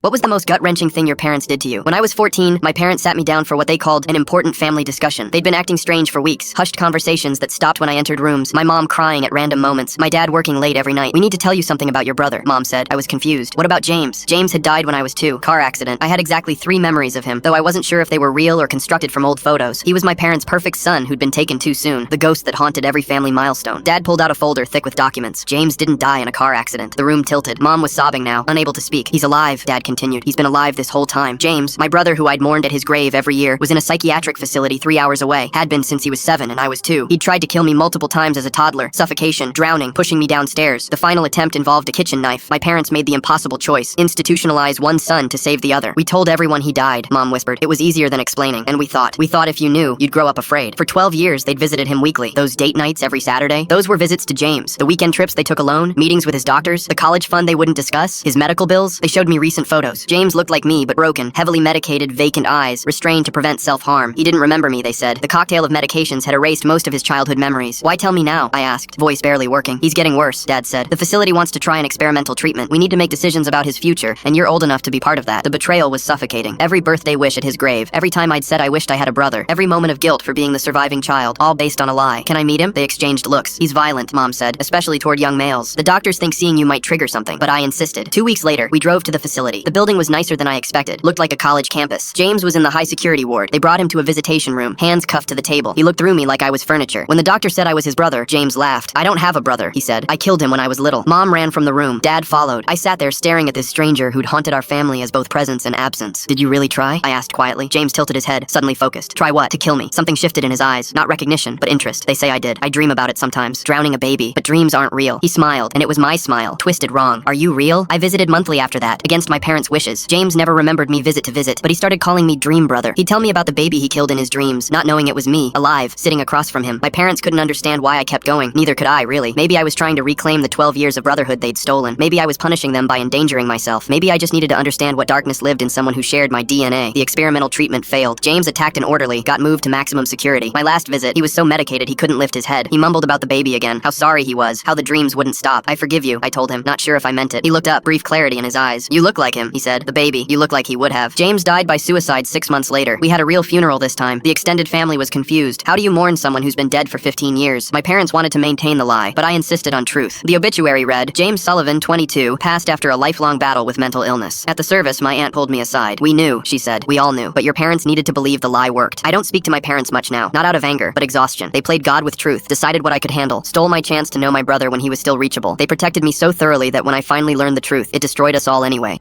What was the most gut-wrenching thing your parents did to you? When I was 14, my parents sat me down for what they called an important family discussion. They'd been acting strange for weeks, hushed conversations that stopped when I entered rooms, my mom crying at random moments, my dad working late every night. "We need to tell you something about your brother," Mom said. I was confused. "What about James?" James had died when I was 2. Car accident. I had exactly 3 memories of him, though I wasn't sure if they were real or constructed from old photos. He was my parents' perfect son who'd been taken too soon, the ghost that haunted every family milestone. Dad pulled out a folder thick with documents. James didn't die in a car accident. The room tilted. Mom was sobbing now, unable to speak. "He's alive," Dad continued. "He's been alive this whole time. James, my brother who I'd mourned at his grave every year, was in a psychiatric facility 3 hours away. Had been since he was 7 and I was 2. He'd tried to kill me multiple times as a toddler. Suffocation, drowning, pushing me downstairs. The final attempt involved a kitchen knife. My parents made the impossible choice. Institutionalize one son to save the other. We told everyone he died," Mom whispered. "It was easier than explaining. And we thought if you knew, you'd grow up afraid." For 12 years, they'd visited him weekly. Those date nights every Saturday, those were visits to James. The weekend trips they took alone, meetings with his doctors, the college fund they wouldn't discuss, his medical bills. They showed me recent photos. James looked like me, but broken, heavily medicated, vacant eyes, restrained to prevent self-harm. He didn't remember me, they said. The cocktail of medications had erased most of his childhood memories. "Why tell me now?" I asked, voice barely working. "He's getting worse," Dad said. "The facility wants to try an experimental treatment. We need to make decisions about his future, and you're old enough to be part of that." The betrayal was suffocating. Every birthday wish at his grave, every time I'd said I wished I had a brother, every moment of guilt for being the surviving child, all based on a lie. "Can I meet him?" They exchanged looks. "He's violent," Mom said, "especially toward young males. The doctors think seeing you might trigger something," but I insisted. 2 weeks later, we drove to the facility. The building was nicer than I expected, looked like a college campus. James was in the high security ward. They brought him to a visitation room, hands cuffed to the table. He looked through me like I was furniture. When the doctor said I was his brother, James laughed. "I don't have a brother," he said. "I killed him when I was little." Mom ran from the room. Dad followed. I sat there staring at this stranger who'd haunted our family as both presence and absence. "Did you really try?" I asked quietly. James tilted his head, suddenly focused. "Try what?" "To kill me." Something shifted in his eyes. Not recognition, but interest. "They say I did. I dream about it sometimes. Drowning a baby. But dreams aren't real." He smiled, and it was my smile, twisted wrong. "Are you real?" I visited monthly after that, against my parents' wishes. James never remembered me visit to visit, but he started calling me Dream Brother. He'd tell me about the baby he killed in his dreams, not knowing it was me, alive, sitting across from him. My parents couldn't understand why I kept going. Neither could I, really. Maybe I was trying to reclaim the 12 years of brotherhood they'd stolen. Maybe I was punishing them by endangering myself. Maybe I just needed to understand what darkness lived in someone who shared my DNA. The experimental treatment failed. James attacked an orderly, got moved to maximum security. My last visit, he was so medicated he couldn't lift his head. He mumbled about the baby again, how sorry he was, how the dreams wouldn't stop. "I forgive you," I told him, not sure if I meant it. He looked up, brief clarity in his eyes. "You look like him," he said. "The baby, you look like he would have." James died by suicide 6 months later. We had a real funeral this time. The extended family was confused. How do you mourn someone who's been dead for 15 years? My parents wanted to maintain the lie, but I insisted on truth. The obituary read, "James Sullivan, 22, passed after a lifelong battle with mental illness." At the service, my aunt pulled me aside. "We knew," she said. "We all knew. But your parents needed to believe the lie worked." I don't speak to my parents much now, not out of anger, but exhaustion. They played God with truth, decided what I could handle, stole my chance to know my brother when he was still reachable. They protected me so thoroughly that when I finally learned the truth, it destroyed us all anyway.